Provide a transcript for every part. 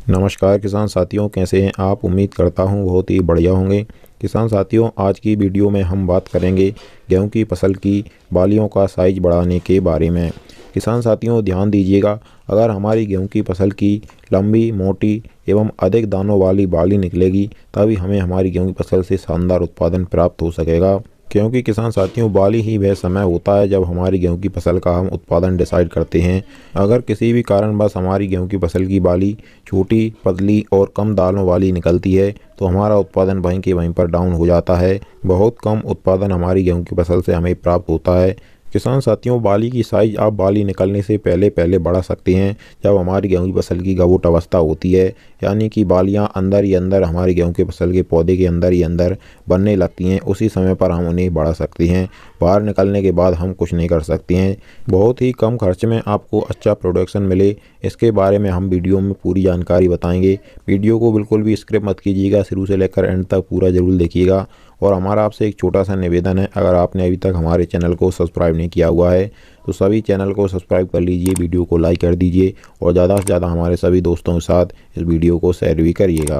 नमस्कार किसान साथियों, कैसे हैं आप। उम्मीद करता हूं बहुत ही बढ़िया होंगे। किसान साथियों, आज की वीडियो में हम बात करेंगे गेहूं की फसल की बालियों का साइज बढ़ाने के बारे में। किसान साथियों ध्यान दीजिएगा, अगर हमारी गेहूं की फसल की लंबी, मोटी एवं अधिक दानों वाली बाली निकलेगी तभी हमें हमारी गेहूं की फसल से शानदार उत्पादन प्राप्त हो सकेगा। क्योंकि किसान साथियों, बाली ही वह समय होता है जब हमारी गेहूं की फसल का हम उत्पादन डिसाइड करते हैं। अगर किसी भी कारणवश हमारी गेहूं की फसल की बाली छोटी, पतली और कम दानों वाली निकलती है तो हमारा उत्पादन वहीं के वहीं पर डाउन हो जाता है। बहुत कम उत्पादन हमारी गेहूं की फसल से हमें प्राप्त होता है। किसान साथियों, बाली की साइज आप बाली निकलने से पहले पहले बढ़ा सकते हैं जब हमारी गेहूं की फसल की गबूट अवस्था होती है, यानी कि बालियां अंदर ही अंदर हमारी गेहूं की फसल के पौधे के अंदर ही अंदर बनने लगती हैं। उसी समय पर हम उन्हें बढ़ा सकते हैं। बाहर निकलने के बाद हम कुछ नहीं कर सकते हैं। बहुत ही कम खर्च में आपको अच्छा प्रोडक्शन मिले, इसके बारे में हम वीडियो में पूरी जानकारी बताएंगे। वीडियो को बिल्कुल भी स्किप मत कीजिएगा, शुरू से लेकर एंड तक पूरा जरूर देखिएगा। और हमारा आपसे एक छोटा सा निवेदन है, अगर आपने अभी तक हमारे चैनल को सब्सक्राइब नहीं किया हुआ है तो सभी चैनल को सब्सक्राइब कर लीजिए, वीडियो को लाइक कर दीजिए और ज़्यादा से ज़्यादा हमारे सभी दोस्तों के साथ इस वीडियो को शेयर भी करिएगा।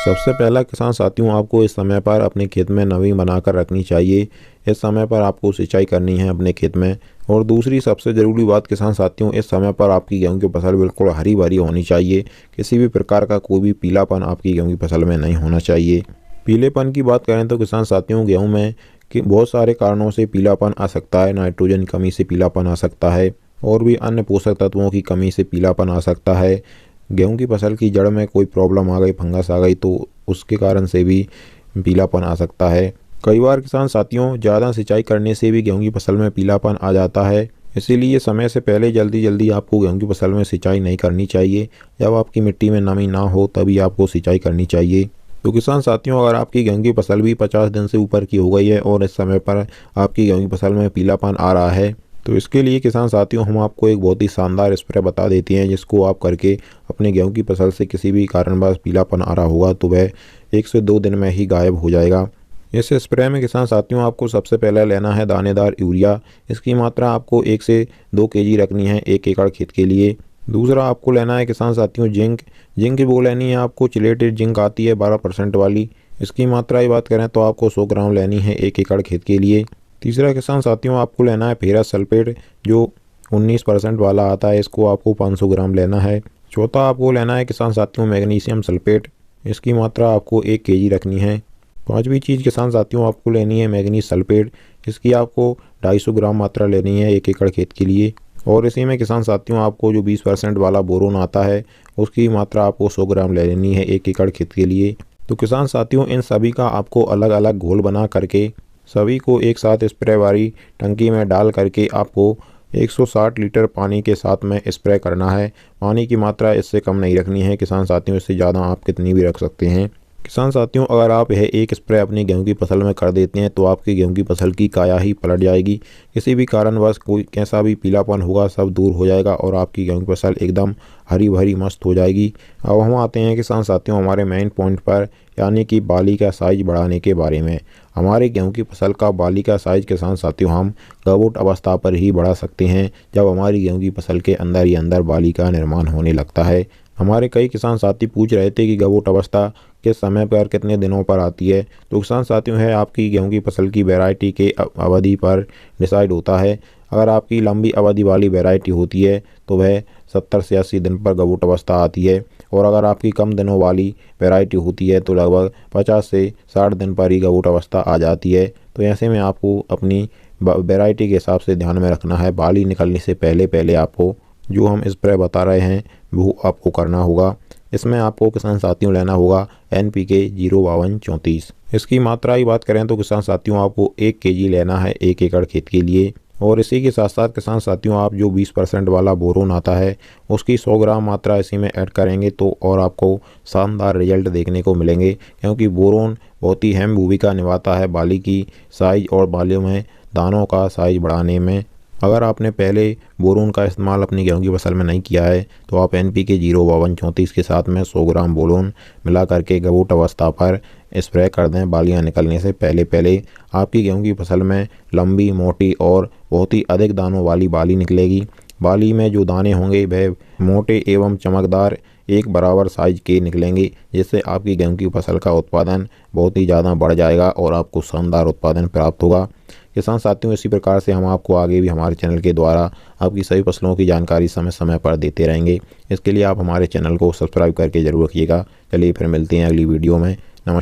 सबसे पहला किसान साथियों, आपको इस समय पर अपने खेत में नमी बनाकर रखनी चाहिए। इस समय पर आपको सिंचाई करनी है अपने खेत में। और दूसरी सबसे ज़रूरी बात किसान साथियों, इस समय पर आपकी गेहूं की फसल बिल्कुल हरी भरी होनी चाहिए। किसी भी प्रकार का कोई भी पीलापन आपकी गेहूं की फसल में नहीं होना चाहिए। पीलेपन की बात करें तो किसान साथियों, गेहूं में कि बहुत सारे कारणों से पीलापन आ सकता है। नाइट्रोजन की कमी से पीलापन आ सकता है और भी अन्य पोषक तत्वों की कमी से पीलापन आ सकता है। गेहूं की फसल की जड़ में कोई प्रॉब्लम आ गई, फंगस आ गई तो उसके कारण से भी पीलापन आ सकता है। कई बार किसान साथियों, ज़्यादा सिंचाई करने से भी गेहूं की फसल में पीलापन आ जाता है। इसीलिए समय से पहले जल्दी जल्दी आपको गेहूं की फसल में सिंचाई नहीं करनी चाहिए। जब आपकी मिट्टी में नमी ना हो तभी आपको सिंचाई करनी चाहिए। तो किसान साथियों, अगर आपकी गेहूं की फसल भी 50 दिन से ऊपर की हो गई है और इस समय पर आपकी गेहूं की फसल में पीलापन आ रहा है तो इसके लिए किसान साथियों हम आपको एक बहुत ही शानदार स्प्रे बता देते हैं, जिसको आप करके अपने गेहूं की फसल से किसी भी कारणवश पीलापन आ रहा होगा तो वह 1 से 2 दिन में ही गायब हो जाएगा। इस स्प्रे में किसान साथियों आपको सबसे पहले लेना है दानेदार यूरिया। इसकी मात्रा आपको 1 से 2 केजी रखनी है 1 एकड़ खेत के लिए। दूसरा आपको लेना है किसान साथियों जिंक। जिंक वो लेनी है आपको, चिलेटेड जिंक आती है 12% वाली। इसकी मात्रा की बात करें तो आपको 100 ग्राम लेनी है 1 एकड़ खेत के लिए। तीसरा किसान साथियों आपको लेना है फेरस सल्फेट, जो 19% वाला आता है। इसको आपको 500 ग्राम लेना है। चौथा आपको लेना है किसान साथियों मैग्नीशियम सल्फेट। इसकी मात्रा आपको 1 केजी रखनी है। पांचवी चीज़ किसान साथियों आपको लेनी है मैग्नीज सल्फेट। इसकी आपको 250 ग्राम मात्रा लेनी है 1 एकड़ खेत के लिए। और इसी में किसान साथियों आपको जो 20% वाला बोरोन आता है उसकी मात्रा आपको 100 ग्राम ले लेनी है 1 एकड़ खेत के लिए। तो किसान साथियों, इन सभी का आपको अलग अलग घोल बना करके सभी को एक साथ स्प्रे वाली टंकी में डाल करके आपको 160 लीटर पानी के साथ में स्प्रे करना है। पानी की मात्रा इससे कम नहीं रखनी है किसान साथियों, इससे ज़्यादा आप कितनी भी रख सकते हैं। किसान साथियों, अगर आप यह एक स्प्रे अपनी गेहूं की फसल में कर देते हैं तो आपकी गेहूं की फसल की काया ही पलट जाएगी। किसी भी कारणवश कोई कैसा भी पीलापन होगा सब दूर हो जाएगा और आपकी गेहूं की फसल एकदम हरी भरी मस्त हो जाएगी। अब हम आते हैं किसान साथियों हमारे मेन पॉइंट पर, यानी कि बाली का साइज बढ़ाने के बारे में। हमारे गेहूं की फसल का बाली का साइज किसान साथियों हम गबूट अवस्था पर ही बढ़ा सकते हैं, जब हमारी गेहूं की फसल के अंदर ही अंदर बाली का निर्माण होने लगता है। हमारे कई किसान साथी पूछ रहे थे कि गबूट अवस्था किस समय पर कितने दिनों पर आती है। तो किसान साथियों है आपकी गेहूं की फसल की वैरायटी के अवधि पर डिसाइड होता है। अगर आपकी लंबी अवधि वाली वैरायटी होती है तो वह 70 से 80 दिन पर गबूट अवस्था आती है। और अगर आपकी कम दिनों वाली वैरायटी होती है तो लगभग 50 से 60 दिन पर ही गबूट अवस्था आ जाती है। तो ऐसे में आपको अपनी वैरायटी के हिसाब से ध्यान में रखना है। बाली निकलने से पहले पहले आपको जो हम स्प्रे बता रहे हैं वो आपको करना होगा। इसमें आपको किसान साथियों लेना होगा NPK 05234। इसकी मात्रा की बात करें तो किसान साथियों आपको 1 केजी लेना है 1 एकड़ खेत के लिए। और इसी के साथ साथ किसान साथियों आप जो 20% वाला बोरोन आता है उसकी 100 ग्राम मात्रा इसी में ऐड करेंगे तो और आपको शानदार रिजल्ट देखने को मिलेंगे, क्योंकि बोरोन बहुत ही अहम भूमिका निभाता है बाली की साइज और बालियों में दानों का साइज बढ़ाने में। अगर आपने पहले बोरोन का इस्तेमाल अपनी गेहूं की फसल में नहीं किया है तो आप NPK 05234 के साथ में 100 ग्राम बोरोन मिला करके गबूट अवस्था पर स्प्रे कर दें बालियां निकलने से पहले पहले। आपकी गेहूं की फसल में लंबी, मोटी और बहुत ही अधिक दानों वाली बाली निकलेगी। बाली में जो दाने होंगे वह मोटे एवं चमकदार एक बराबर साइज के निकलेंगे, जिससे आपकी गेहूं की फसल का उत्पादन बहुत ही ज़्यादा बढ़ जाएगा और आपको शानदार उत्पादन प्राप्त होगा। किसान साथियों, इसी प्रकार से हम आपको आगे भी हमारे चैनल के द्वारा आपकी सभी फसलों की जानकारी समय समय पर देते रहेंगे। इसके लिए आप हमारे चैनल को सब्सक्राइब करके जरूर रखिएगा। चलिए फिर मिलते हैं अगली वीडियो में। नमस्कार।